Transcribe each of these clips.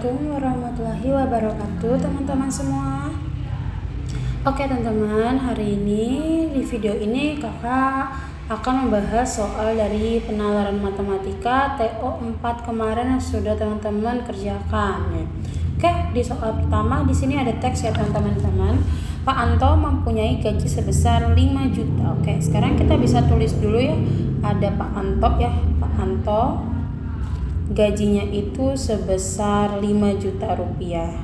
Assalamualaikum warahmatullahi wabarakatuh teman-teman semua. Oke teman-teman, hari ini di video ini kakak akan membahas soal dari penalaran matematika TO4 kemarin yang sudah teman-teman kerjakan ya. Oke, di soal pertama di sini ada teks ya teman-teman. Pak Anto mempunyai gaji sebesar 5 juta. Oke, sekarang kita bisa tulis dulu ya. Ada Pak Anto ya. Pak Anto gajinya itu sebesar 5 juta rupiah.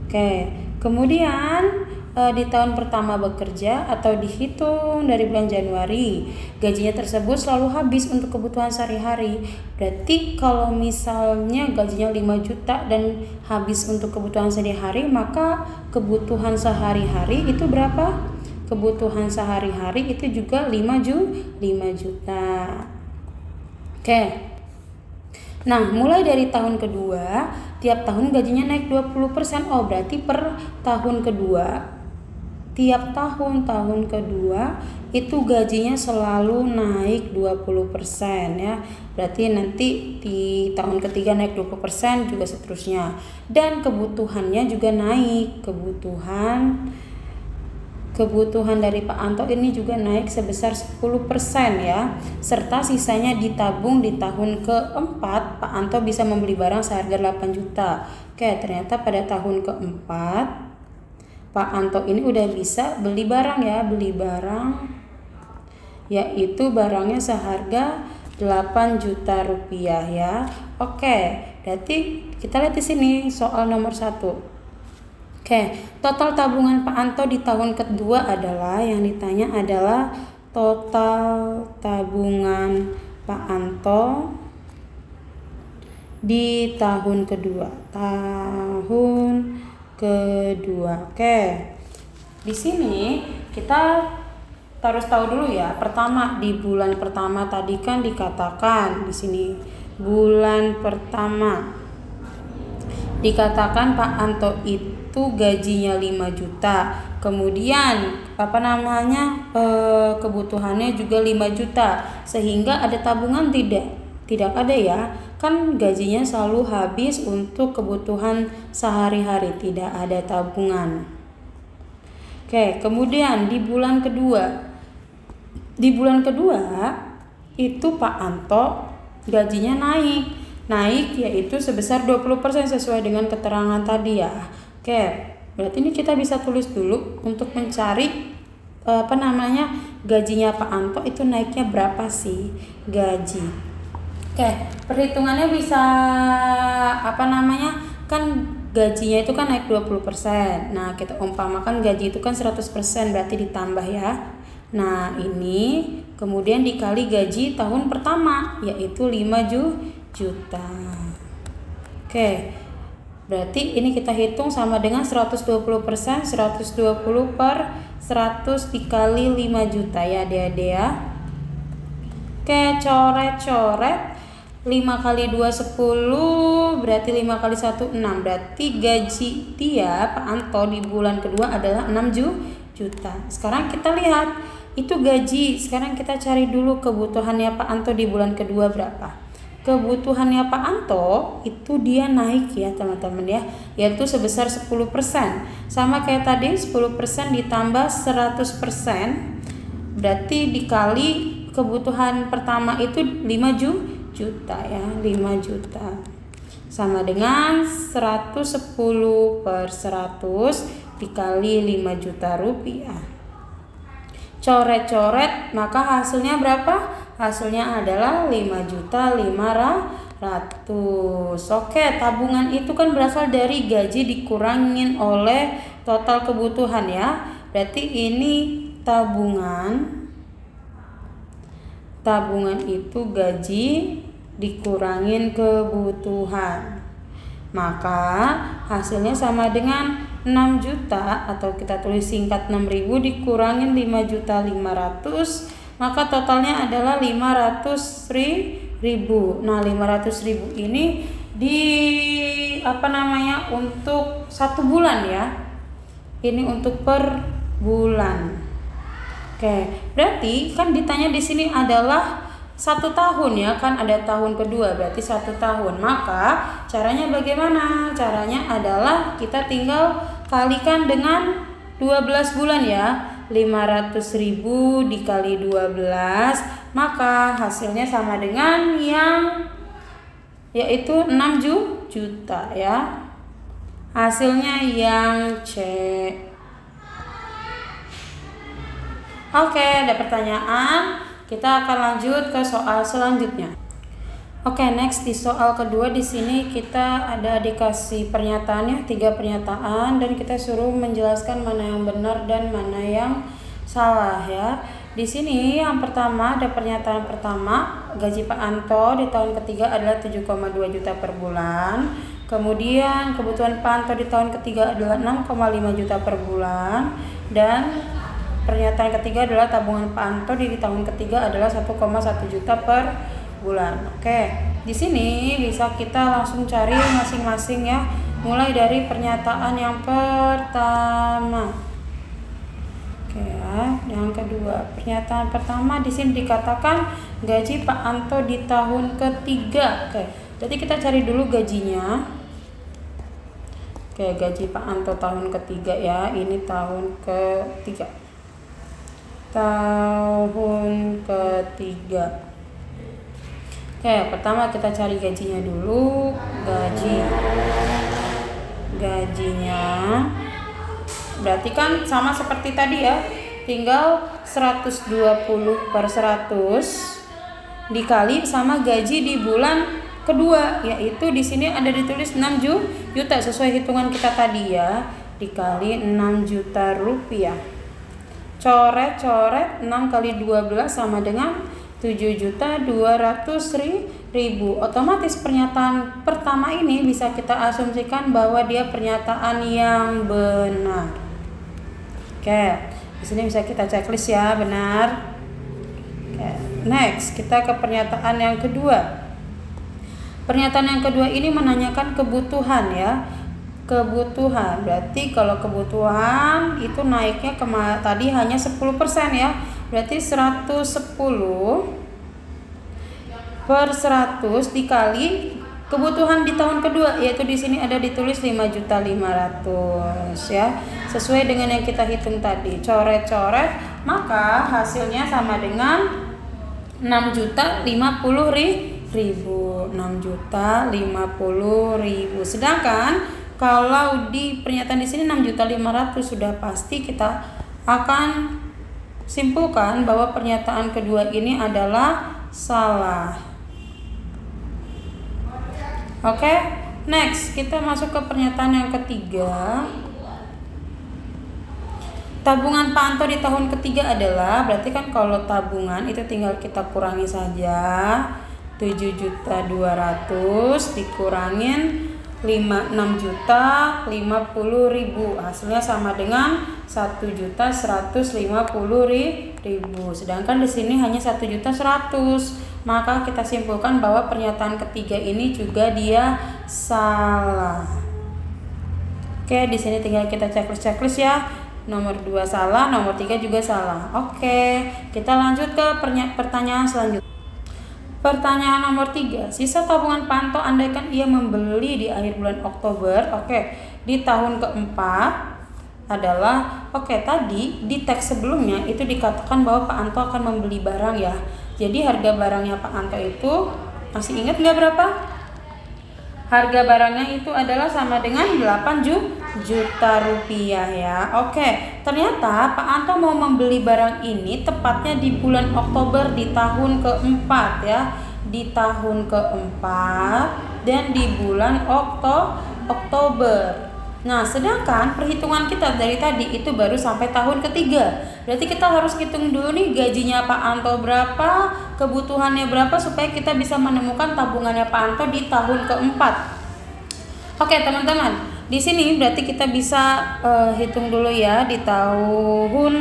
Oke, kemudian di tahun pertama bekerja atau dihitung dari bulan Januari, gajinya tersebut selalu habis untuk kebutuhan sehari-hari. Berarti kalau misalnya gajinya 5 juta dan habis untuk kebutuhan sehari-hari, maka kebutuhan sehari-hari itu berapa? Kebutuhan sehari-hari itu juga 5 juta. Oke. Nah, mulai dari tahun kedua, tiap tahun gajinya naik 20%. Oh, berarti per tahun kedua, tiap tahun kedua itu gajinya selalu naik 20% ya. Berarti nanti di tahun ketiga naik 20% juga seterusnya. Dan kebutuhannya juga naik. Kebutuhan dari Pak Anto ini juga naik sebesar 10% ya, serta sisanya ditabung di tahun keempat. Pak Anto bisa membeli barang seharga 8 juta. Oke, ternyata pada tahun keempat Pak Anto ini udah bisa beli barang ya, yaitu barangnya seharga 8 juta rupiah ya. Oke, berarti kita lihat di sini soal nomor 1. Oke, total tabungan Pak Anto di tahun kedua adalah, yang ditanya adalah total tabungan Pak Anto di tahun kedua. Oke, di sini kita harus tahu dulu ya. Pertama, di bulan pertama tadi kan dikatakan di sini bulan pertama dikatakan Pak Anto itu gajinya 5 juta. Kemudian kebutuhannya juga 5 juta. Sehingga ada tabungan tidak? Tidak ada ya. Kan gajinya selalu habis untuk kebutuhan sehari-hari, tidak ada tabungan. Oke, kemudian di bulan kedua. Di bulan kedua itu Pak Anto gajinya naik yaitu sebesar 20% sesuai dengan keterangan tadi ya. Oke, berarti ini kita bisa tulis dulu untuk mencari gajinya Pak Anto itu naiknya berapa sih gaji. Oke, perhitungannya bisa kan gajinya itu kan naik 20%. Nah, kita umpamakan gaji itu kan 100%, berarti ditambah ya. Nah, ini kemudian dikali gaji tahun pertama yaitu 5 juta. Oke, berarti ini kita hitung sama dengan 120%, 120 per 100 dikali 5 juta ya adik-adik ya. Oke, coret-coret 5 kali 2 10, berarti 5 kali 1 6. Berarti gaji dia Pak Anto di bulan kedua adalah 6 juta. Sekarang kita lihat itu gaji. Sekarang kita cari dulu kebutuhannya Pak Anto di bulan kedua berapa. Kebutuhannya Pak Anto itu dia naik ya teman-teman ya, yaitu sebesar 10%. Sama kayak tadi 10% ditambah 100%, berarti dikali kebutuhan pertama itu 5 juta ya, 5 juta. Sama dengan 110 per 100 dikali 5 juta rupiah. Coret-coret, maka hasilnya berapa? Hasilnya adalah 5.500.000. Oke, tabungan itu kan berasal dari gaji dikurangin oleh total kebutuhan ya. Berarti ini tabungan itu gaji dikurangin kebutuhan. Maka hasilnya sama dengan 6 juta, atau kita tulis singkat 6.000 dikurangin 5.500.000, maka totalnya adalah 500.000. Nah, 500.000 ini untuk 1 bulan ya. Ini untuk per bulan. Oke, berarti kan ditanya di sini adalah 1 tahun ya, kan ada tahun kedua berarti 1 tahun. Maka caranya bagaimana? Caranya adalah kita tinggal kalikan dengan 12 bulan ya. 500.000 dikali 12, maka hasilnya sama dengan yang yaitu 6 juta ya. Hasilnya yang C. Oke, ada pertanyaan. Kita akan lanjut ke soal selanjutnya. Oke, next di soal kedua di sini kita ada dikasih pernyataannya 3 pernyataan dan kita suruh menjelaskan mana yang benar dan mana yang salah ya. Di sini yang pertama ada pernyataan pertama, gaji Pak Anto di tahun ketiga adalah 7,2 juta per bulan. Kemudian kebutuhan Pak Anto di tahun ketiga adalah 6,5 juta per bulan, dan pernyataan ketiga adalah tabungan Pak Anto di tahun ketiga adalah 1,1 juta per bulan. Oke, di sini bisa kita langsung cari masing-masing ya. Mulai dari pernyataan yang pertama. Oke ya, yang kedua. Pernyataan pertama di sini dikatakan gaji Pak Anto di tahun ketiga. Oke, jadi kita cari dulu gajinya. Oke, gaji Pak Anto tahun ketiga ya. Ini tahun ketiga. Tahun ketiga. Oke, pertama kita cari gajinya dulu. Gajinya berarti kan sama seperti tadi ya, tinggal 120 per 100 dikali sama gaji di bulan kedua, yaitu di sini ada ditulis 6 juta sesuai hitungan kita tadi ya, dikali 6 juta rupiah. Coret 6 kali 12 sama dengan 7.200.000. Otomatis pernyataan pertama ini bisa kita asumsikan bahwa dia pernyataan yang benar. Oke, di sini bisa kita checklist ya, benar. Oke, next kita ke pernyataan yang kedua. Pernyataan yang kedua ini menanyakan kebutuhan ya. Kebutuhan berarti kalau kebutuhan itu naiknya tadi hanya 10% ya, berarti 110 per 100 dikali kebutuhan di tahun kedua, yaitu di sini ada ditulis 5.500.000 ya, sesuai dengan yang kita hitung tadi. Coret, maka hasilnya sama dengan 6.050.000. 6.050.000. Sedangkan kalau di pernyataan di sini 6.500.000 sudah pasti kita akan simpulkan bahwa pernyataan kedua ini adalah salah. Oke, next kita masuk ke pernyataan yang ketiga. Tabungan Pak Anto di tahun ketiga adalah, berarti kan kalau tabungan itu tinggal kita kurangi saja, 7.200.000 dikurangin 6.050.000, hasilnya sama dengan 1.150.000. Sedangkan di sini hanya 1.100.000, maka kita simpulkan bahwa pernyataan ketiga ini juga dia salah. Oke, di sini tinggal kita checklist ya. Nomor 2 salah, nomor 3 juga salah. Oke, kita lanjut ke pertanyaan selanjutnya. Pertanyaan nomor 3, sisa tabungan Pak Anto andaikan ia membeli di akhir bulan Oktober. Oke, di tahun keempat adalah, tadi di teks sebelumnya itu dikatakan bahwa Pak Anto akan membeli barang ya. Jadi harga barangnya Pak Anto itu, masih ingat nggak berapa? Harga barangnya itu adalah sama dengan 8 juta rupiah ya. Oke, ternyata Pak Anto mau membeli barang ini tepatnya di bulan Oktober di tahun keempat ya. Di tahun keempat dan di bulan Oktober. Nah, sedangkan perhitungan kita dari tadi itu baru sampai tahun ketiga. Berarti kita harus hitung dulu nih gajinya Pak Anto berapa, kebutuhannya berapa, supaya kita bisa menemukan tabungannya Pak Anto di tahun keempat. Oke teman-teman, di sini berarti kita bisa hitung dulu ya di tahun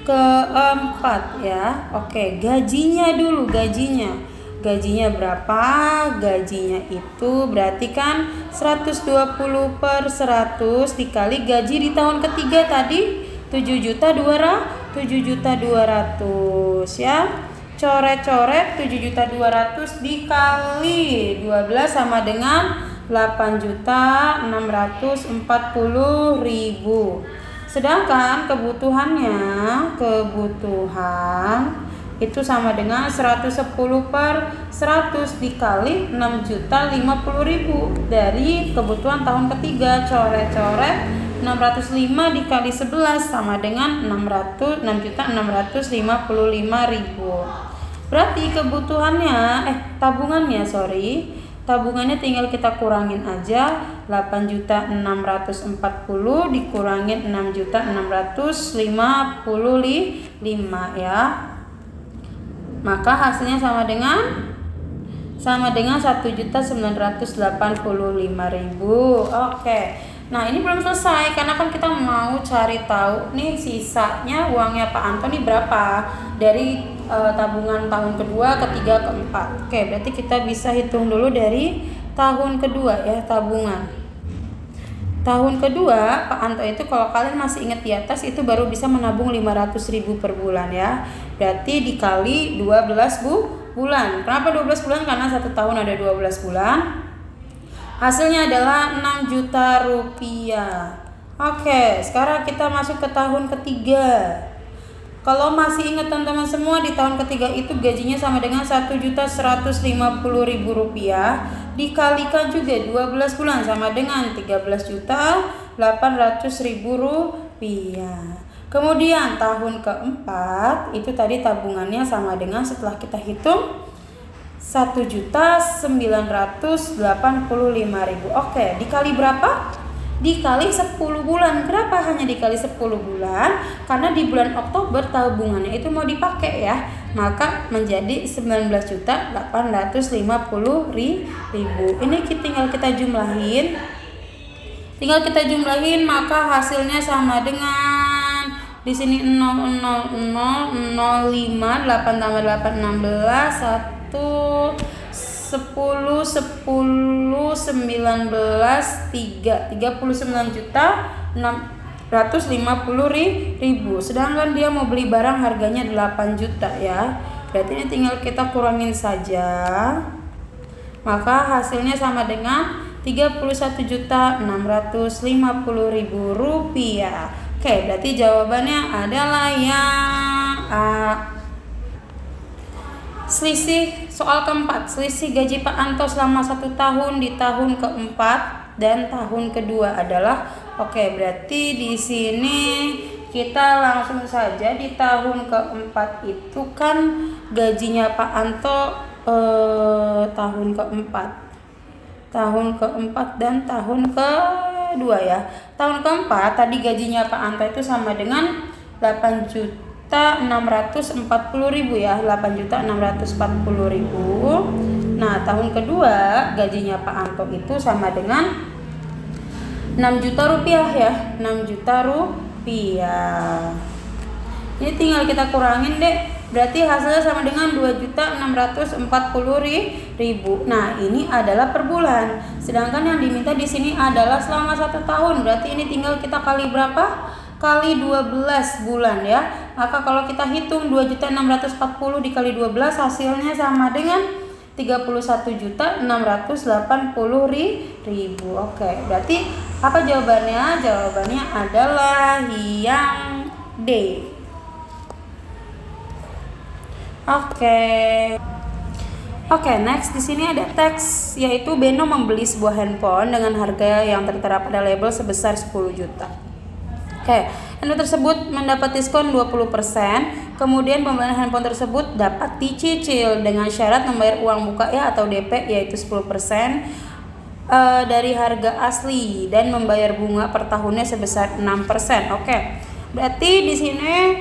keempat ya. Oke, gajinya dulu, gajinya berapa? Gajinya itu berarti kan 120 per 100 dikali gaji di tahun ketiga tadi 7.200.000 ya. coret-coret 7.200.000 dikali 12 sama dengan 8.640.000. Sedangkan kebutuhan itu sama dengan 110/100 dikali 6.050.000 dari kebutuhan tahun ketiga. Coret-coret 605 dikali 11 sama dengan 6.655.000. Berarti tabungannya tinggal kita kurangin aja. 8.640 dikurangin 6.655 ya. Maka hasilnya sama dengan 1.985.000. Oke. Nah, ini belum selesai karena kan kita mau cari tahu nih sisanya uangnya Pak Antoni berapa dari tabungan tahun kedua, ketiga, keempat. Oke, berarti kita bisa hitung dulu dari tahun kedua ya, tabungan. Tahun kedua, Pak Anto itu kalau kalian masih ingat di atas itu baru bisa menabung 500.000 per bulan ya. Berarti dikali 12 bulan. Kenapa 12 bulan? Karena 1 tahun ada 12 bulan. Hasilnya adalah 6 juta rupiah. Oke, sekarang kita masuk ke tahun ketiga. Kalau masih ingat teman-teman semua, di tahun ketiga itu gajinya sama dengan 1.150.000 rupiah dikalikan juga 12 bulan sama dengan 13.800.000 rupiah. Kemudian tahun keempat itu tadi tabungannya sama dengan setelah kita hitung 1.985.000. Oke, dikali berapa? Dikali 10 bulan. Kenapa hanya dikali 10 bulan? Karena di bulan Oktober tabungannya itu mau dipakai ya. Maka menjadi 19.850.000. Ini tinggal kita jumlahin. Maka hasilnya sama dengan di sini 0,0005, 8 tambah 8 16, 10, 19, 39.650.000. Sedangkan dia mau beli barang harganya 8 juta ya. Berarti ini tinggal kita kurangin saja. Maka hasilnya sama dengan 31.650.000 rupiah. Oke, berarti jawabannya adalah yang A. Soal keempat, selisih gaji Pak Anto selama 1 tahun di tahun keempat dan tahun kedua adalah berarti di sini kita langsung saja di tahun keempat itu kan gajinya Pak Anto tahun keempat dan tahun kedua ya. Tahun keempat tadi gajinya Pak Anto itu sama dengan 8.640.000 ya, 8.640.000. Nah, tahun kedua gajinya Pak Anto itu sama dengan 6 juta rupiah ya, 6 juta rupiah. Ini tinggal kita kurangin deh. Berarti hasilnya sama dengan 2.640.000. Nah, ini adalah per bulan. Sedangkan yang diminta di sini adalah selama 1 tahun. Berarti ini tinggal kita kali berapa? Kali 12 bulan ya. Maka kalau kita hitung 2.640 dikali 12 hasilnya sama dengan 31.680.000. Oke, berarti apa jawabannya? Jawabannya adalah yang D. Oke, next di sini ada teks yaitu Beno membeli sebuah handphone dengan harga yang tertera pada label sebesar 10 juta. Handphone tersebut mendapat diskon 20%. Kemudian pembelian handphone tersebut dapat dicicil dengan syarat membayar uang buka ya atau DP yaitu 10% dari harga asli dan membayar bunga per tahunnya sebesar 6%. Berarti di sini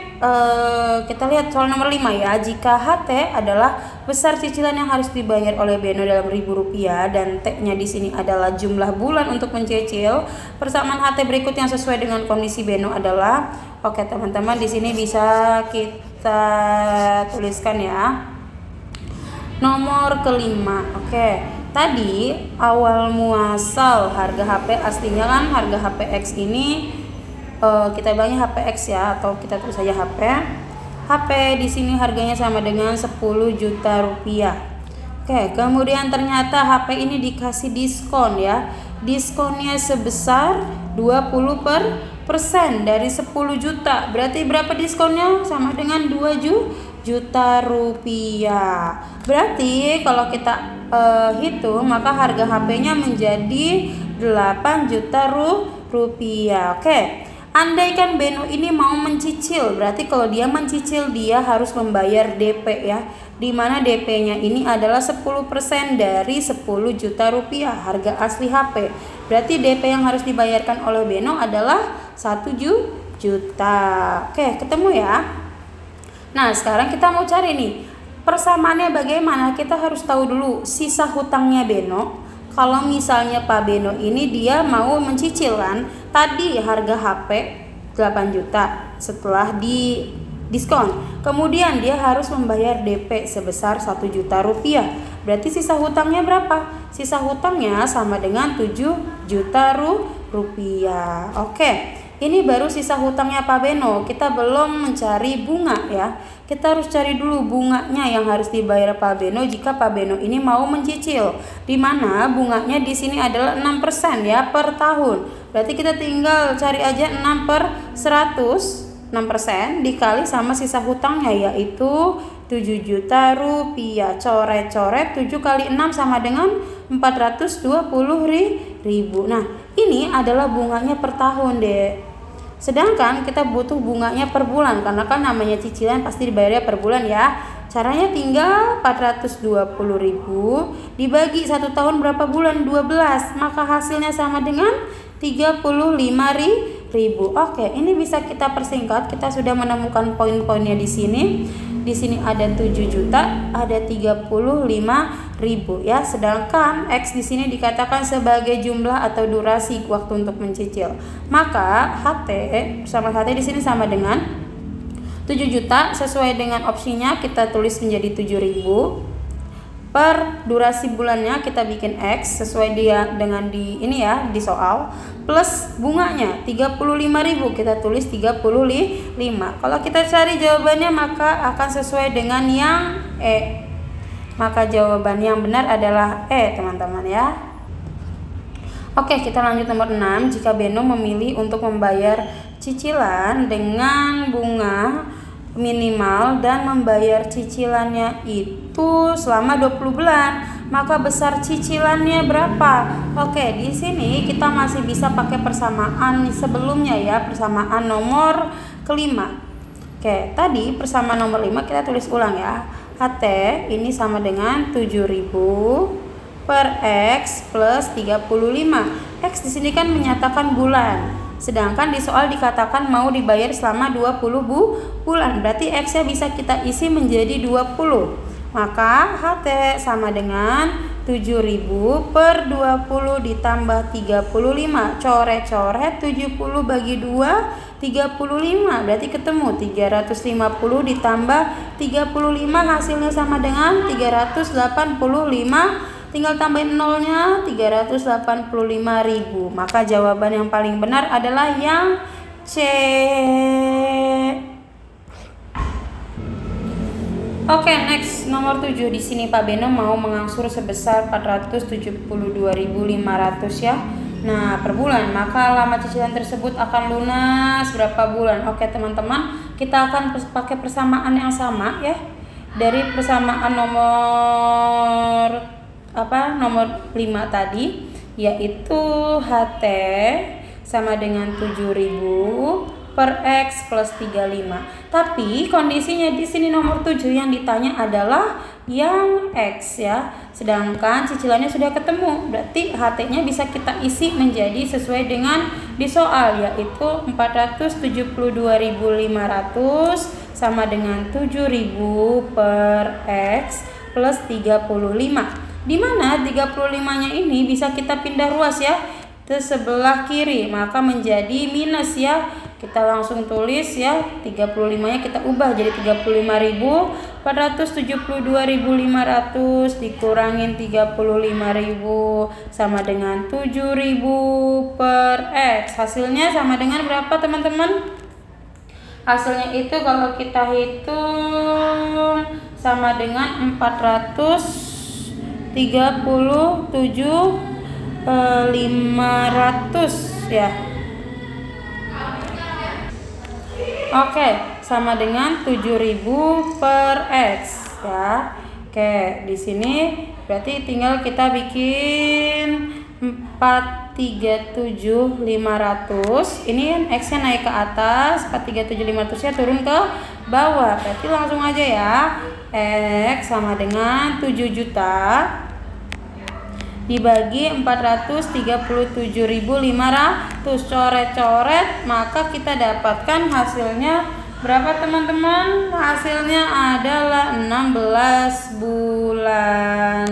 kita lihat soal nomor 5 ya. Jika HT adalah besar cicilan yang harus dibayar oleh Beno dalam Rp1.000 dan T-nya di sini adalah jumlah bulan untuk mencicil, persamaan HT berikut yang sesuai dengan kondisi Beno adalah teman-teman di sini bisa kita tuliskan ya. Nomor kelima. Tadi awal muasal harga HP aslinya kan harga HP X ini kita bilangnya HPX ya atau kita tulis saja HP. HP di sini harganya sama dengan 10 juta rupiah. Oke, kemudian ternyata HP ini dikasih diskon ya. Diskonnya sebesar 20% dari 10 juta. Berarti berapa diskonnya? Sama dengan 2 juta rupiah. Berarti kalau kita hitung, maka harga HP-nya menjadi 8 juta rupiah. Oke. Andaikan Beno ini mau mencicil, berarti kalau dia mencicil dia harus membayar DP ya. Dimana DP-nya ini adalah 10% dari 10 juta rupiah harga asli HP. Berarti DP yang harus dibayarkan oleh Beno adalah 1 juta. Oke, ketemu ya. Nah, sekarang kita mau cari nih persamaannya bagaimana. Kita harus tahu dulu sisa hutangnya Beno. Kalau misalnya Pak Beno ini dia mau mencicil kan, tadi harga HP 8 juta setelah di diskon. Kemudian dia harus membayar DP sebesar 1 juta rupiah. Berarti sisa hutangnya berapa? Sisa hutangnya sama dengan 7 juta rupiah. Oke. Ini baru sisa hutangnya Pak Beno. Kita belum mencari bunga ya. Kita harus cari dulu bunganya yang harus dibayar Pak Beno jika Pak Beno ini mau mencicil. Di mana bunganya di sini adalah 6% ya per tahun. Berarti kita tinggal cari aja 6 per 100. 6% dikali sama sisa hutangnya yaitu 7 juta rupiah. Coret-coret 7 kali 6 sama dengan 420 ribu. Nah, ini adalah bunganya per tahun deh. Sedangkan kita butuh bunganya per bulan karena kan namanya cicilan pasti dibayarnya per bulan ya. Caranya tinggal 420 ribu dibagi 1 tahun berapa bulan? 12. Maka hasilnya sama dengan 35 ribu. Oke, ini bisa kita persingkat. Kita sudah menemukan poin-poinnya di sini. Di sini ada 7 juta, ada 35 ribu ya. Sedangkan X di sini dikatakan sebagai jumlah atau durasi waktu untuk mencicil. Maka HT sama HT di sini sama dengan 7 juta sesuai dengan opsinya kita tulis menjadi 7.000 per durasi bulannya kita bikin X sesuai dia dengan di ini ya di soal plus bunganya 35.000 kita tulis 35. Kalau kita cari jawabannya maka akan sesuai dengan yang E. Maka jawaban yang benar adalah E teman-teman ya. Oke, kita lanjut nomor 6. Jika Beno memilih untuk membayar cicilan dengan bunga minimal dan membayar cicilannya itu selama 20 bulan, maka besar cicilannya berapa? Oke, di sini kita masih bisa pakai persamaan sebelumnya ya, persamaan nomor kelima. Oke, tadi persamaan nomor 5 kita tulis ulang ya. HT ini sama dengan 7.000 per X plus 35. X di sini kan menyatakan bulan. Sedangkan di soal dikatakan mau dibayar selama 20 bulan. Berarti X-nya bisa kita isi menjadi 20. Maka HT sama dengan 7.000 per 20 ditambah 35. Coret-coret 70 bagi 2 35. Berarti ketemu 350 ditambah 35 hasilnya sama dengan 385. Tinggal tambahin nolnya 385.000. Maka jawaban yang paling benar adalah yang C. Oke, next nomor 7. Di sini Pak Beno mau mengangsur sebesar 472.500 ya. Nah, per bulan, maka lama cicilan tersebut akan lunas berapa bulan? Oke, teman-teman, kita akan pakai persamaan yang sama ya. Dari persamaan nomor 5 tadi, yaitu HT sama dengan 7.000 per X plus 35. Tapi kondisinya di sini nomor 7 yang ditanya adalah yang X ya. Sedangkan cicilannya sudah ketemu. Berarti HT-nya bisa kita isi menjadi sesuai dengan di soal, yaitu 472.500 sama dengan 7.000 per X plus 35. Di mana 35-nya ini bisa kita pindah ruas ya ke sebelah kiri, maka menjadi minus ya. Kita langsung tulis ya, 35-nya kita ubah jadi 35.000, 472.500 dikurangin 35.000 sama dengan 7.000 per X. Hasilnya sama dengan berapa teman-teman? Hasilnya itu kalau kita hitung sama dengan 437.500 ya. Oke, sama dengan 7.000 per X ya. Oke, di sini berarti tinggal kita bikin 437.500. Ini X-nya naik ke atas, 437.500-nya turun ke bawah. Berarti langsung aja ya. X sama dengan 7 juta dibagi 437.500, coret-coret, maka kita dapatkan hasilnya berapa teman-teman? Hasilnya adalah 16 bulan.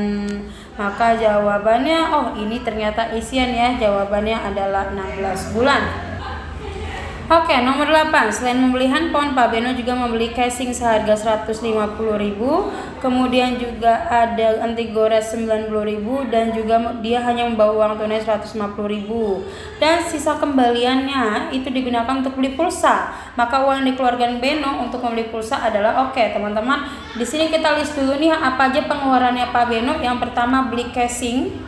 Maka jawabannya, oh ini ternyata isian ya, jawabannya adalah 16 bulan. Oke, nomor 8. Selain membeli handphone, Pak Beno juga membeli casing seharga 150.000. Kemudian juga ada anti gores 90.000 dan juga dia hanya membawa uang tunai 150.000. Dan sisa kembaliannya itu digunakan untuk beli pulsa. Maka uang yang dikeluarkan Beno untuk membeli pulsa adalah oke, teman-teman. Di sini kita list dulu nih apa aja pengeluarannya Pak Beno. Yang pertama beli casing.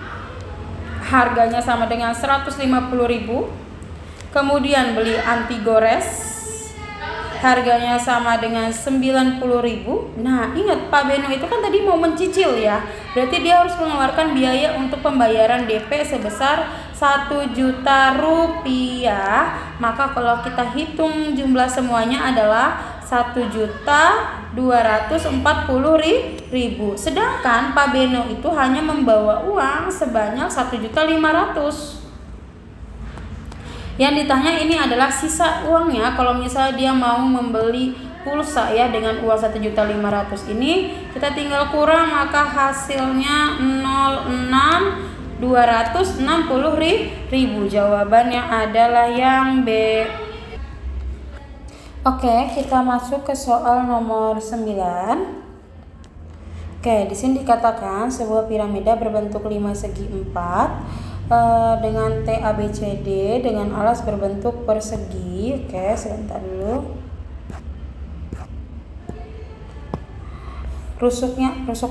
Harganya sama dengan 150.000. Kemudian beli anti gores, harganya sama dengan 90.000. Nah, ingat Pak Beno itu kan tadi mau mencicil ya. Berarti dia harus mengeluarkan biaya untuk pembayaran DP sebesar 1 juta rupiah. Maka kalau kita hitung jumlah semuanya adalah 1.240.000. Sedangkan Pak Beno itu hanya membawa uang sebanyak 1.500.000. Yang ditanya ini adalah sisa uangnya kalau misalnya dia mau membeli pulsa ya dengan uang 1.500.000 ini, kita tinggal kurang maka hasilnya 0,260.000. Jawabannya adalah yang B. Oke, kita masuk ke soal nomor 9. Oke, di sini dikatakan sebuah piramida berbentuk 5 segi 4 dengan TABCD dengan alas berbentuk persegi. Oke, sebentar dulu. Rusuk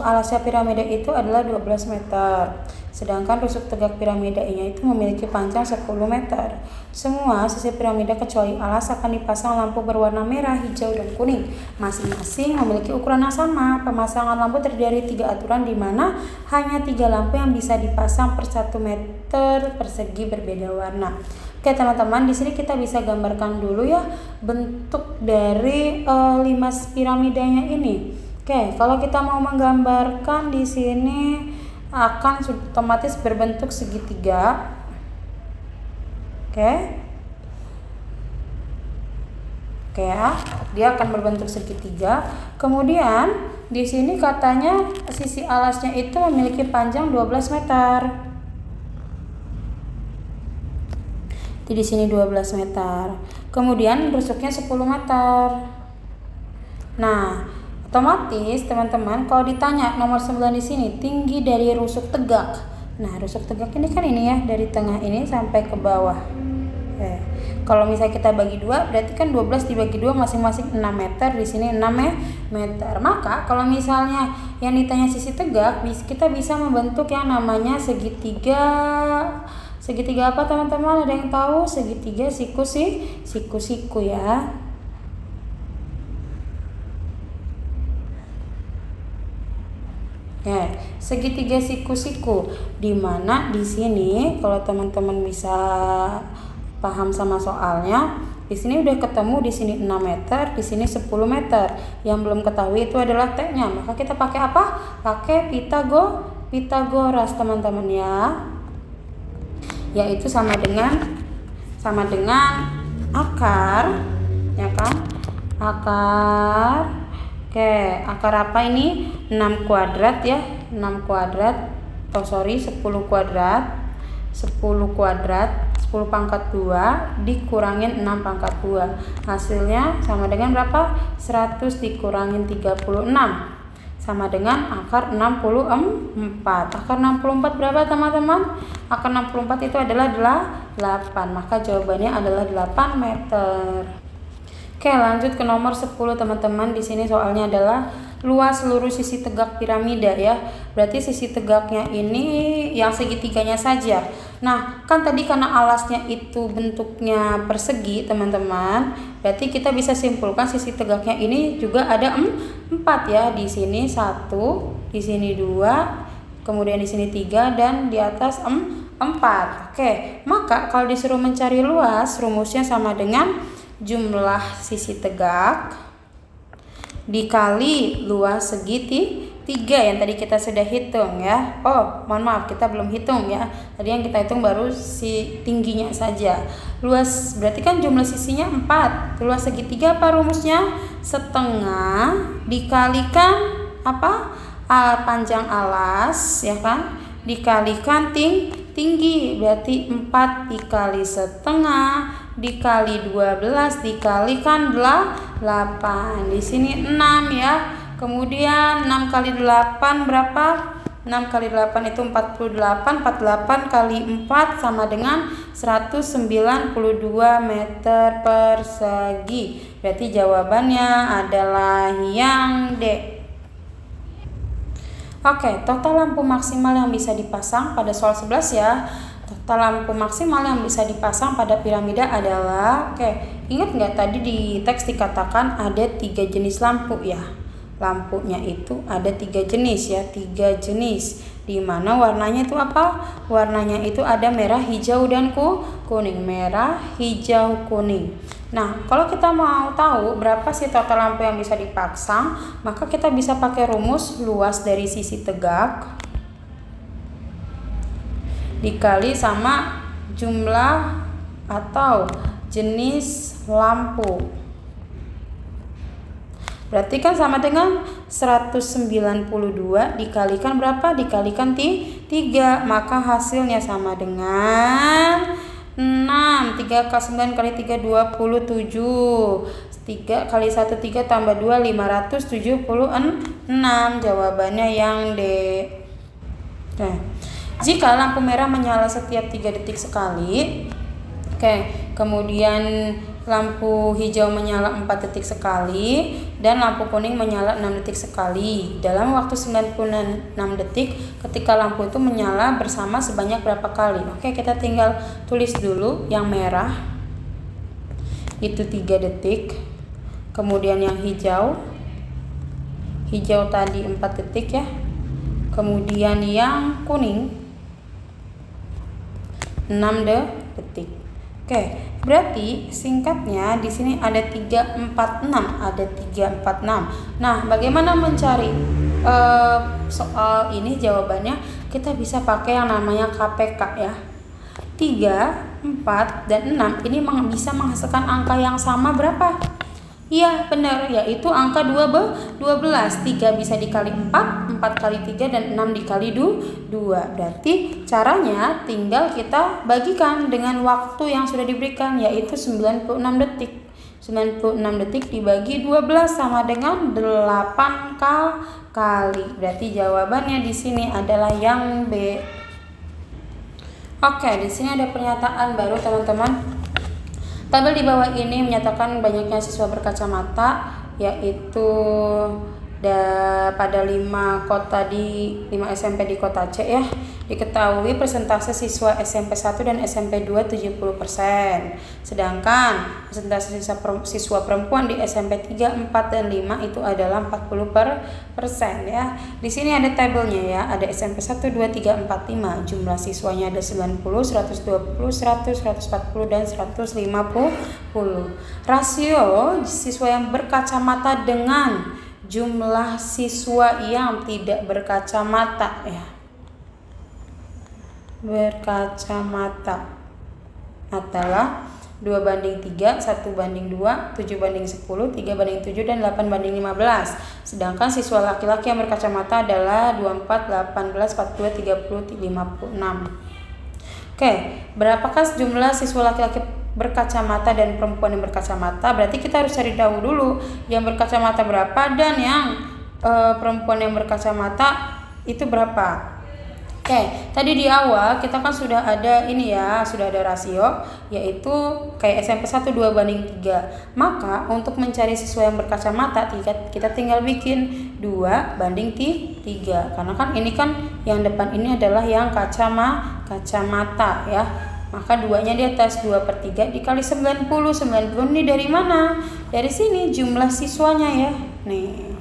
alasnya piramida itu adalah 12 meter. Sedangkan rusuk tegak piramidanya itu memiliki panjang 10 meter. Semua sisi piramida kecuali alas akan dipasang lampu berwarna merah, hijau, dan kuning. Masing-masing memiliki ukuran yang sama. Pemasangan lampu terdiri dari 3 aturan di mana hanya 3 lampu yang bisa dipasang per 1 meter persegi berbeda warna. Oke teman-teman, di sini kita bisa gambarkan dulu ya bentuk dari 5 piramidanya ini. Oke, kalau kita mau menggambarkan di sini akan otomatis berbentuk segitiga. Oke ya, dia akan berbentuk segitiga. Kemudian di sini katanya sisi alasnya itu memiliki panjang 12 meter. Di sini 12 meter. Kemudian rusuknya 10 meter. Nah, otomatis teman-teman kalau ditanya nomor 9 di sini tinggi dari rusuk tegak. Nah, rusuk tegak ini kan ini ya, dari tengah ini sampai ke bawah. Kalau misalnya kita bagi 2 berarti kan 12 dibagi 2 masing-masing 6 meter, di sini 6 meter. Maka kalau misalnya yang ditanya sisi tegak, kita bisa membentuk yang namanya segitiga. Segitiga apa teman-teman? Ada yang tahu? Segitiga siku-siku ya. Ya, segitiga siku-siku, di mana di sini kalau teman-teman bisa paham sama soalnya, di sini udah ketemu di sini 6 meter, di sini 10 meter. Yang belum ketahui itu adalah T-nya. Maka kita pakai apa? Pakai Pitagoras teman-teman ya. Yaitu sama dengan akar, ya kan? Akar. Oke, akar apa ini? 6 kuadrat ya. 10 kuadrat. 10 pangkat 2 dikurangin 6 pangkat 2. Hasilnya sama dengan berapa? 100 dikurangin 36. Sama dengan akar 64. Akar 64 berapa teman-teman? Akar 64 itu adalah 8. Maka jawabannya adalah 8 meter. Oke, lanjut ke nomor 10 teman-teman. Di sini soalnya adalah luas seluruh sisi tegak piramida ya. Berarti sisi tegaknya ini yang segitiganya saja. Nah, kan tadi karena alasnya itu bentuknya persegi teman-teman, berarti kita bisa simpulkan sisi tegaknya ini juga ada 4 ya. Di sini 1, di sini 2, kemudian di sini 3, dan di atas 4. Oke, maka kalau disuruh mencari luas, rumusnya sama dengan jumlah sisi tegak dikali luas segitiga yang tadi kita sudah hitung ya. Oh, mohon maaf, kita belum hitung ya. Tadi yang kita hitung baru si tingginya saja. Luas berarti kan jumlah sisinya 4. Luas segitiga apa rumusnya? Setengah dikalikan apa? Panjang alas ya kan? Dikalikan tinggi. Berarti 4 dikali setengah dikali 12 dikalikan 8. Di sini 6 ya. Kemudian 6 kali 8 berapa? 6 kali 8 itu 48. 48 kali 4 sama dengan 192 meter persegi. Berarti jawabannya adalah yang D. Oke, total lampu maksimal yang bisa dipasang pada soal 11 ya. Total lampu maksimal yang bisa dipasang pada piramida adalah, ingat nggak tadi di teks dikatakan ada 3 jenis lampu ya. Lampunya itu ada 3 jenis ya, 3 jenis. Di mana warnanya itu apa? Warnanya itu ada merah, hijau, dan kuning. Merah, hijau, kuning. Nah, kalau kita mau tahu berapa sih total lampu yang bisa dipasang, maka kita bisa pakai rumus luas dari sisi tegak dikali sama jumlah atau jenis lampu. Berarti kan sama dengan 192 dikalikan berapa? Dikalikan 3, maka hasilnya sama dengan 6. 3 kali 9 kali 3 27. 3 kali 1 3 tambah 2 576. Jawabannya yang D. Nah, jika lampu merah menyala setiap 3 detik sekali, kemudian lampu hijau menyala 4 detik sekali, dan lampu kuning menyala 6 detik sekali. Dalam waktu 96 detik ketika lampu itu menyala bersama sebanyak berapa kali? Kita tinggal tulis dulu. Yang merah itu 3 detik. Kemudian yang hijau tadi 4 detik ya. Kemudian yang kuning 6 detik. Berarti singkatnya di sini ada 346, ada 346. Nah, bagaimana mencari soal ini jawabannya? Kita bisa pakai yang namanya KPK ya. 3, 4, dan 6 ini bisa menghasilkan angka yang sama berapa? Iya, benar, yaitu angka 12. 3 bisa dikali 4, 4 kali 3, dan 6 dikali 2. Berarti caranya tinggal kita bagikan dengan waktu yang sudah diberikan, yaitu 96 detik. 96 detik dibagi 12 sama dengan 8 kali. Berarti jawabannya di sini adalah yang B. Di sini ada pernyataan baru teman-teman. Tabel di bawah ini menyatakan banyaknya siswa berkacamata, yaitu pada 5 SMP di kota C ya. Diketahui persentase siswa SMP 1 dan SMP 2 70%. Sedangkan persentase siswa perempuan di SMP 3, 4, dan 5 itu adalah 40% ya. Di sini ada tabelnya ya. Ada SMP 1, 2, 3, 4, 5. Jumlah siswanya ada 90, 120, 100, 140, dan 150. Rasio siswa yang berkacamata dengan jumlah siswa yang tidak berkacamata ya. Berkacamata adalah 2:3, 1:2, 7:10, 3:7, dan 8:15. Sedangkan siswa laki-laki yang berkacamata adalah 24, 18, 42, 30, 56. Berapakah jumlah siswa laki-laki berkacamata dan perempuan yang berkacamata? Berarti kita harus cari tahu dulu yang berkacamata berapa dan yang perempuan yang berkacamata itu berapa. Oke, tadi di awal kita kan sudah ada ini ya, sudah ada rasio, yaitu kayak SMP 1 2:3. Maka untuk mencari siswa yang berkacamata, kita tinggal bikin 2:3. Karena kan ini kan yang depan ini adalah yang kacamata ya. Maka 2-nya di atas, 2/3 dikali 90. 90 ini dari mana? Dari sini jumlah siswanya ya. Nih.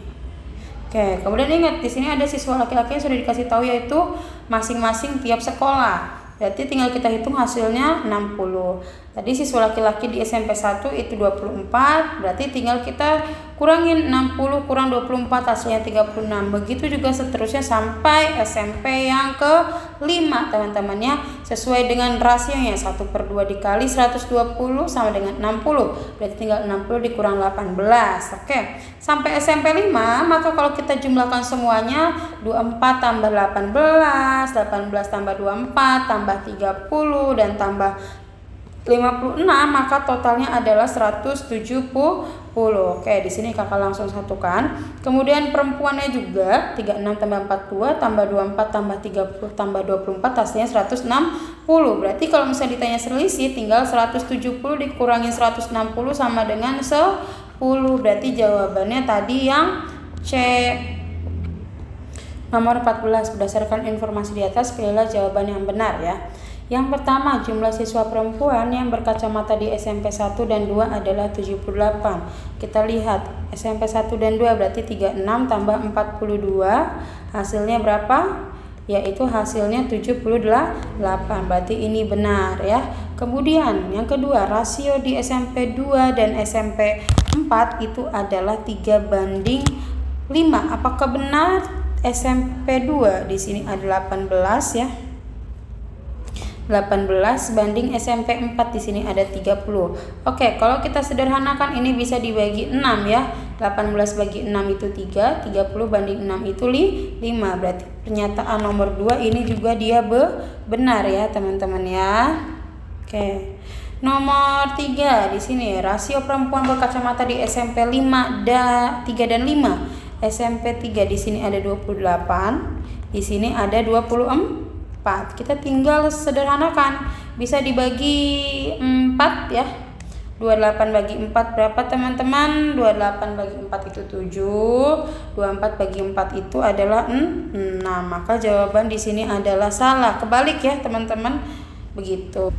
Oke, kemudian ingat di sini ada siswa laki-laki yang sudah dikasih tahu yaitu masing-masing tiap sekolah. Berarti tinggal kita hitung hasilnya 60. Tadi siswa laki-laki di SMP 1 itu 24, berarti tinggal kita kurangin 60 kurang 24 hasilnya 36. Begitu juga seterusnya sampai SMP yang ke-5 teman-teman ya. Sesuai dengan rasionya 1/2 dikali 120 sama dengan 60. Berarti tinggal 60 dikurang 18. Oke. Sampai SMP 5, maka kalau kita jumlahkan semuanya 24 tambah 18, 18 tambah 24 tambah 30 dan tambah 56, maka totalnya adalah 170. Oke, di sini kakak langsung satukan. Kemudian perempuannya juga 36 tambah 42 tambah 24 tambah 30 tambah 24 hasilnya 160. Berarti kalau misalnya ditanya selisih tinggal 170 dikurangin 160 sama dengan 10. Berarti jawabannya tadi yang C. Nomor 14, berdasarkan informasi di atas pilihlah jawaban yang benar ya. Yang pertama, jumlah siswa perempuan yang berkacamata di SMP 1 dan 2 adalah 78. Kita lihat SMP 1 dan 2 berarti 36 tambah 42. Hasilnya berapa? Yaitu hasilnya 78. Berarti ini benar ya. Kemudian yang kedua, rasio di SMP 2 dan SMP 4 itu adalah 3:5. Apakah benar? SMP 2 di sini ada 18 ya. 18 banding SMP 4 di sini ada 30. Oke, kalau kita sederhanakan ini bisa dibagi 6 ya. 18 bagi 6 itu 3, 30 banding 6 itu 5. Berarti pernyataan nomor 2 ini juga dia benar ya, teman-teman ya. Oke. Nomor 3 di sini rasio perempuan berkacamata di SMP 3 dan 5. SMP 3 di sini ada 28, di sini ada 24. Kita tinggal sederhanakan, bisa dibagi 4 ya. 28 bagi 4 berapa teman-teman? 28 bagi 4 itu 7, 24 bagi 4 itu adalah 6. Maka jawaban di sini adalah salah. Kebalik ya teman-teman. Begitu.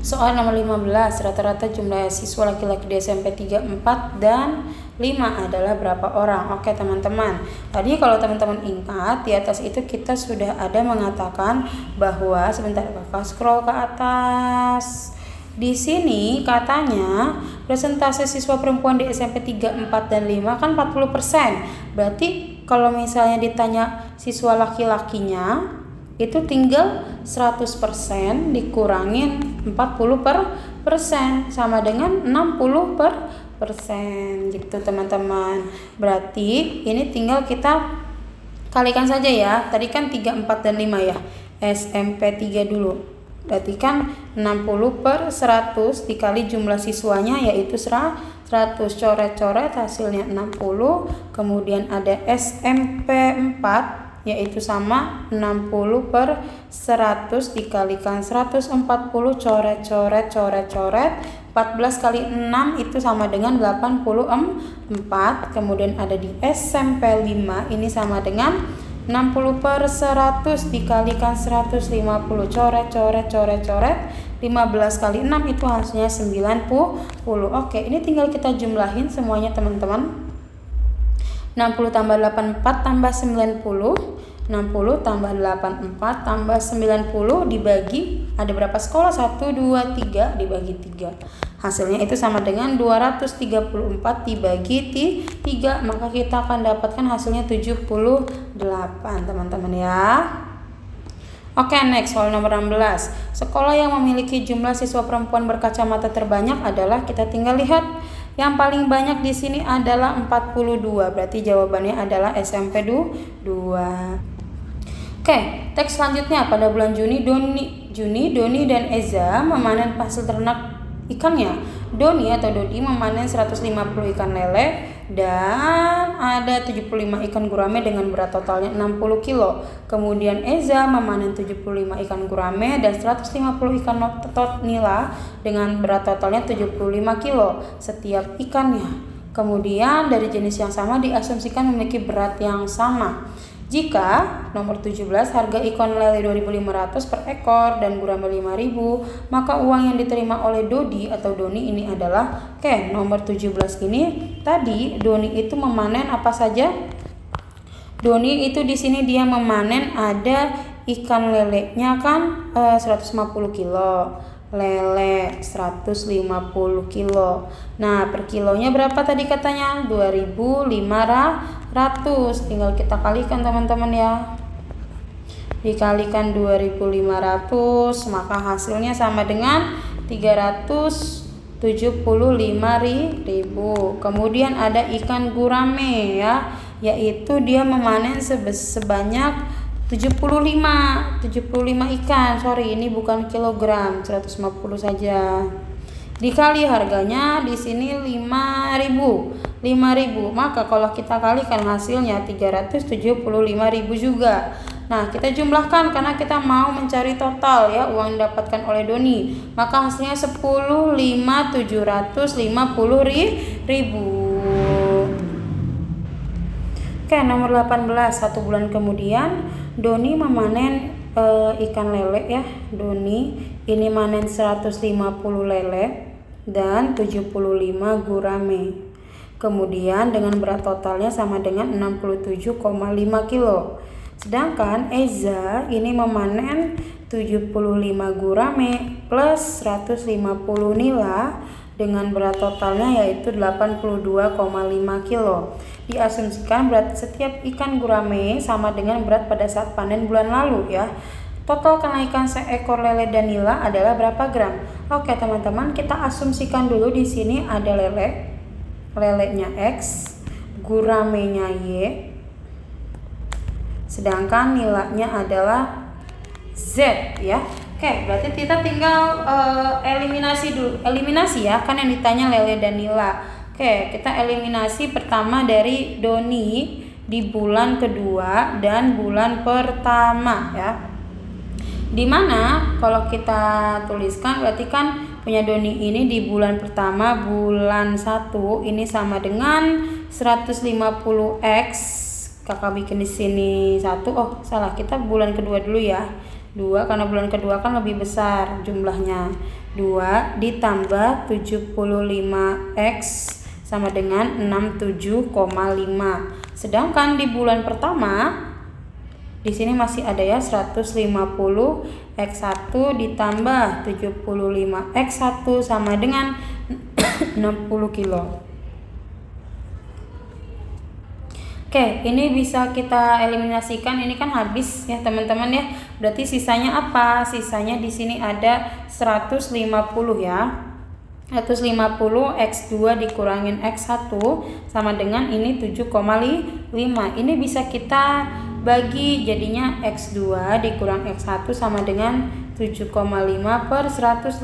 Soal nomor 15, rata-rata jumlah siswa laki-laki di SMP 3, 4, dan 5 adalah berapa orang? Oke teman-teman, tadi kalau teman-teman ingat di atas itu kita sudah ada mengatakan bahwa, sebentar kakak scroll ke atas. Di sini katanya persentase siswa perempuan di SMP 3, 4, dan 5 kan 40%. Berarti kalau misalnya ditanya siswa laki-lakinya itu tinggal 100% dikurangin 40% sama dengan 60% gitu teman-teman. Berarti ini tinggal kita kalikan saja ya. Tadi kan 3, 4, dan 5 ya. SMP 3 dulu. Berarti kan 60/100 dikali jumlah siswanya yaitu 100. Coret-coret hasilnya 60. Kemudian ada SMP 4 yaitu sama 60/100 dikalikan 140, coret-coret 14 kali 6 itu sama dengan 84. Kemudian ada di SMP 5 ini sama dengan 60/100 dikalikan 150, coret-coret 15 kali 6 itu hasilnya 90. Oke, ini tinggal kita jumlahin semuanya teman-teman. 60 tambah 84 tambah 90. 60 tambah 84 tambah 90 dibagi, ada berapa sekolah? 1, 2, 3 dibagi 3. Hasilnya itu sama dengan 234 dibagi 3. Maka kita akan dapatkan hasilnya 78 teman-teman ya. Oke, next soal nomor 16. Sekolah yang memiliki jumlah siswa perempuan berkacamata terbanyak adalah, kita tinggal lihat. Yang paling banyak di sini adalah 42. Berarti jawabannya adalah SMP 2. Oke, teks selanjutnya pada bulan Juni Doni dan Eza memanen hasil ternak ikannya. Doni atau Dodi memanen 150 ikan lele dan ada 75 ikan gurame dengan berat totalnya 60 kilo. Kemudian Eza memanen 75 ikan gurame dan 150 ikan nila dengan berat totalnya 75 kilo setiap ikannya. Kemudian dari jenis yang sama diasumsikan memiliki berat yang sama. Jika nomor 17 harga ikan lele 2.500 per ekor dan gurame 5.000, maka uang yang diterima oleh Dodi atau Doni ini adalah nomor 17 ini tadi Doni itu memanen apa saja? Doni itu di sini dia memanen ada ikan lelenya kan 150 kilo. Lele 150 kilo. Nah, per kilonya berapa tadi katanya? 2.500. Tinggal kita kalikan teman-teman ya. Dikalikan 2.500, maka hasilnya sama dengan 375.000. Kemudian ada ikan gurame ya, yaitu dia memanen sebanyak 75 ikan. Ini bukan kilogram, 150 saja. Dikali harganya di sini 5.000. Maka kalau kita kalikan hasilnya 375.000 juga. Nah, kita jumlahkan karena kita mau mencari total ya uang yang didapatkan oleh Doni. Maka hasilnya 10.750.000. Nomor 18, 1 bulan kemudian Doni memanen ikan lele ya. Doni ini manen 150 lele dan 75 gurame. Kemudian dengan berat totalnya sama dengan 67,5 kilo. Sedangkan Eza ini memanen 75 gurame plus 150 nila dengan berat totalnya yaitu 82,5 kilo. Diasumsikan berat setiap ikan gurame sama dengan berat pada saat panen bulan lalu ya. Total kenaikan seekor lele dan nila adalah berapa gram? Oke teman-teman, kita asumsikan dulu di sini ada lelenya X, guramenya Y, sedangkan nilanya adalah Z ya. Berarti kita tinggal eliminasi ya, kan yang ditanya lele dan nila. Kita eliminasi pertama dari Doni di bulan kedua dan bulan pertama ya. Dimana kalau kita tuliskan berarti kan punya Doni ini di bulan pertama bulan 1 ini sama dengan 150x. Kakak bikin di sini 1. Oh, salah. Kita bulan kedua dulu ya. 2 karena bulan kedua kan lebih besar jumlahnya. 2 ditambah 75x sama dengan 67,5. Sedangkan di bulan pertama di sini masih ada ya 150 x1 ditambah 75 x1 sama dengan 60 kilo. Ini bisa kita eliminasikan. Ini kan habis ya teman-teman ya. Berarti sisanya apa? Sisanya di sini ada 150 ya. 150 x2 dikurangin x1 sama dengan ini 7,5. Ini bisa kita bagi jadinya x2 dikurang x1 sama dengan 7,5 per 150.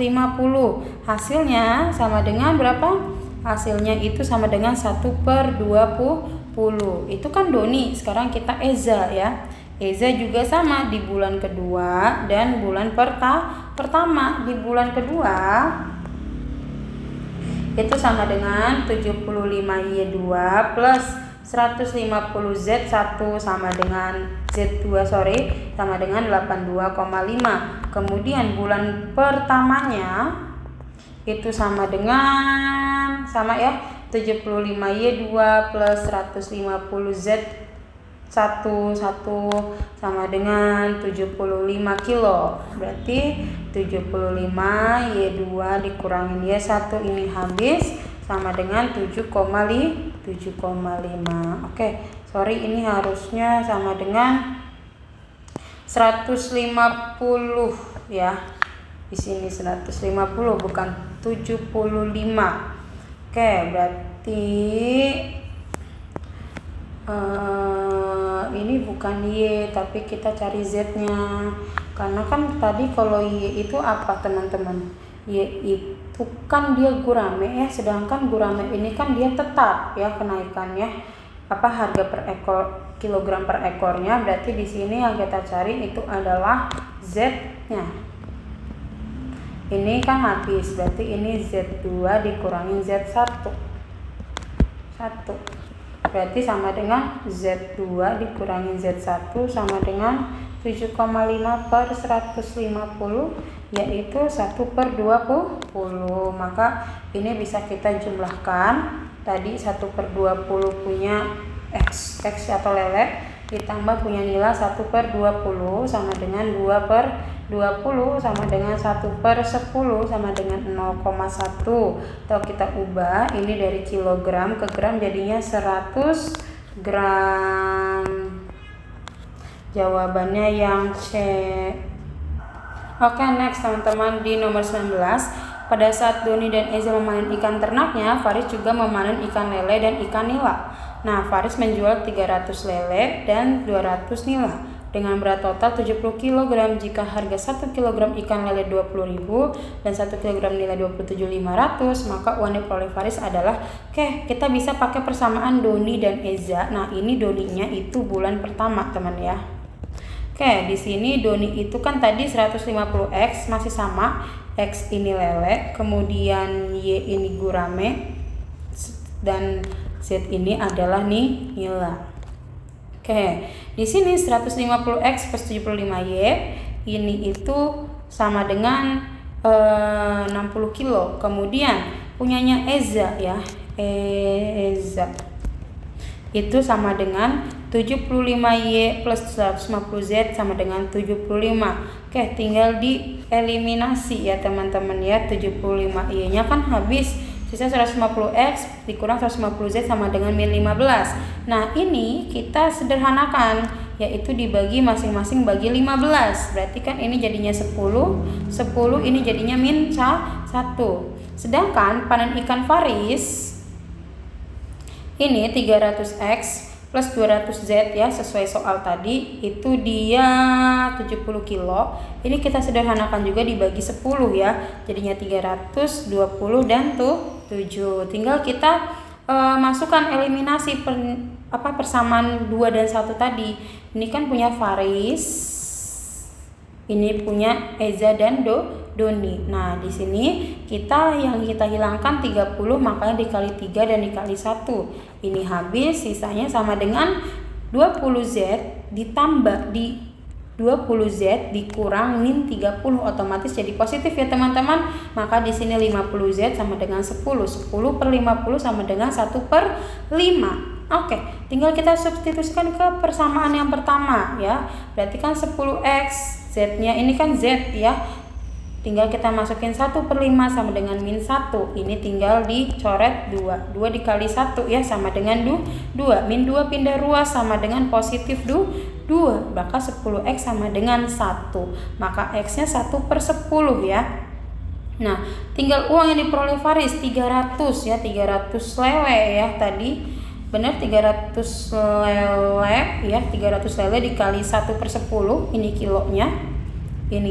Hasilnya sama dengan berapa? Hasilnya itu sama dengan 1 per 20. Itu kan Doni. Sekarang kita Eza ya. Eza juga sama di bulan kedua dan bulan pertama. Di bulan kedua itu sama dengan 75Y2 plus 150Z1 sama dengan Z2 sama dengan 82,5. Kemudian bulan pertamanya itu sama dengan 75Y2 plus 150Z1 sama dengan 75 kilo. Berarti 75Y2 dikurangin Y1 ini habis sama dengan 7,5. Ini harusnya sama dengan 150 ya. Di sini 150 bukan 75. Berarti ini bukan Y tapi kita cari Z-nya. Karena kan tadi kalau Y itu apa teman-teman? yaitu kan dia gurame ya, sedangkan gurame ini kan dia tetap ya kenaikannya harga per ekor kilogram per ekornya. Berarti di sini yang kita cari itu adalah Z-nya. Ini kan habis, berarti ini Z2 dikurangi Z1. Berarti sama dengan Z2 dikurangi Z1 sama dengan 7,5 per 150, yaitu 1/20. Maka ini bisa kita jumlahkan. Tadi 1/20 punya X atau lele, ditambah punya nilai 1/20 sama dengan 2/20 sama dengan 1/10 sama dengan 0,1. Atau kita ubah ini dari kilogram ke gram jadinya 100 gram. Jawabannya yang C. Oke, next teman-teman, di nomor 19. Pada saat Doni dan Eza memanen ikan ternaknya, Faris juga memanen ikan lele dan ikan nila. Nah, Faris menjual 300 lele dan 200 nila dengan berat total 70 kg. Jika harga 1 kg ikan lele 20.000 dan 1 kg nila 27.500, maka uang yang diperoleh Faris adalah, kita bisa pakai persamaan Doni dan Eza. Nah, ini Doninya itu bulan pertama, teman ya. Di sini Doni itu kan tadi 150X masih sama, X ini lele, kemudian Y ini gurame, dan Z ini adalah nila. Di sini 150X plus 75Y ini itu sama dengan 60 kilo. Kemudian punyanya Eza ya, Eza itu sama dengan 75Y plus 150Z sama dengan 75. Tinggal dieliminasi ya teman-teman ya. 75Y nya kan habis, sisa 150X dikurang 150Z sama dengan min 15. Nah, ini kita sederhanakan, yaitu dibagi masing-masing bagi 15. Berarti kan ini jadinya 10 ini jadinya min 1. Sedangkan panen ikan Faris ini 300X plus 200Z ya, sesuai soal tadi itu dia 70 kilo. Ini kita sederhanakan juga dibagi 10 ya, jadinya 300, 20 dan 7. Tinggal kita masukkan eliminasi persamaan 2 dan 1 tadi. Ini kan punya Faris, ini punya Eza dan Doni. Nah, di sini kita hilangkan 30, makanya dikali 3 dan dikali 1. Ini habis, sisanya sama dengan 20Z ditambah di 20Z dikurang min 30, otomatis jadi positif ya teman-teman. Maka di sini 50Z sama dengan 10. 10/50 sama dengan 1/5. Tinggal kita substitusikan ke persamaan yang pertama ya. Berarti kan 10X, Z-nya ini kan Z ya. Tinggal kita masukin 1/5 sama dengan min 1. Ini tinggal dicoret 2. 2 dikali 1 ya sama dengan 2. Min 2 pindah ruas sama dengan positif 2. Maka 10X sama dengan 1. Maka X-nya 1/10 ya. Nah, tinggal uang yang diperoleh Faris 300 ya. 300 lele ya tadi. Benar, 300 lele ya. 300 lele dikali 1/10. Ini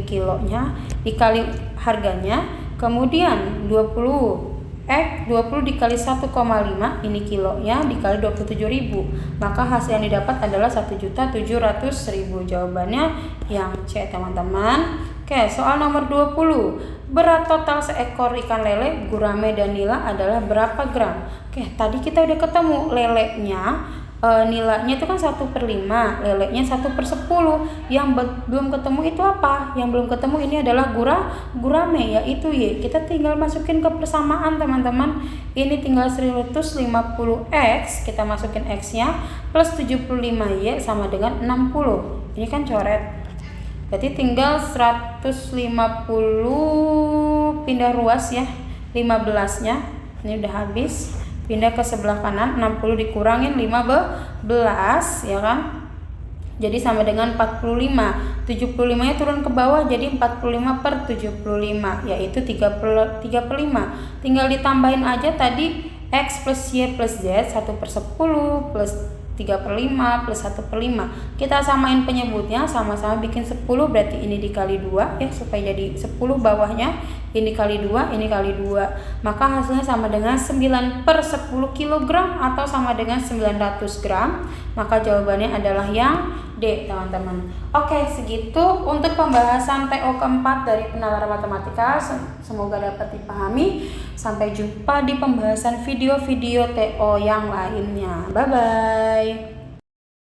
kilonya dikali harganya, kemudian 20 dikali 1,5 ini kilonya dikali 27.000, maka hasil yang didapat adalah 1.700.000. Jawabannya yang C teman-teman. Soal nomor 20. Berat total seekor ikan lele, gurame dan nila adalah berapa gram? Tadi kita udah ketemu lelenya, nilainya itu kan 1/5, lelenya 1/10. Yang belum ketemu itu apa? Yang belum ketemu ini adalah gurame, yaitu Y. Kita tinggal masukin ke persamaan teman-teman. Ini tinggal 150X, kita masukin X-nya plus 75Y sama dengan 60. Ini kan coret. Berarti tinggal 150 pindah ruas ya, 15-nya. Ini udah habis. Pindah ke sebelah kanan, 60 dikurangin 15 ya kan, jadi sama dengan 45. 75 nya turun ke bawah jadi 45/75, yaitu 3/5. Tinggal ditambahin aja tadi X plus Y plus Z 1/10 plus 3/5 plus 1/5. Kita samain penyebutnya, sama-sama bikin 10, berarti ini dikali 2 ya, supaya jadi 10 bawahnya, ini kali 2, ini kali 2. Maka hasilnya sama dengan 9/10 kg atau sama dengan 900 gram. Maka jawabannya adalah yang D, teman-teman. Oke, segitu untuk pembahasan TO keempat dari penalaran matematika. Semoga dapat dipahami. Sampai jumpa di pembahasan video-video TO yang lainnya. Bye-bye.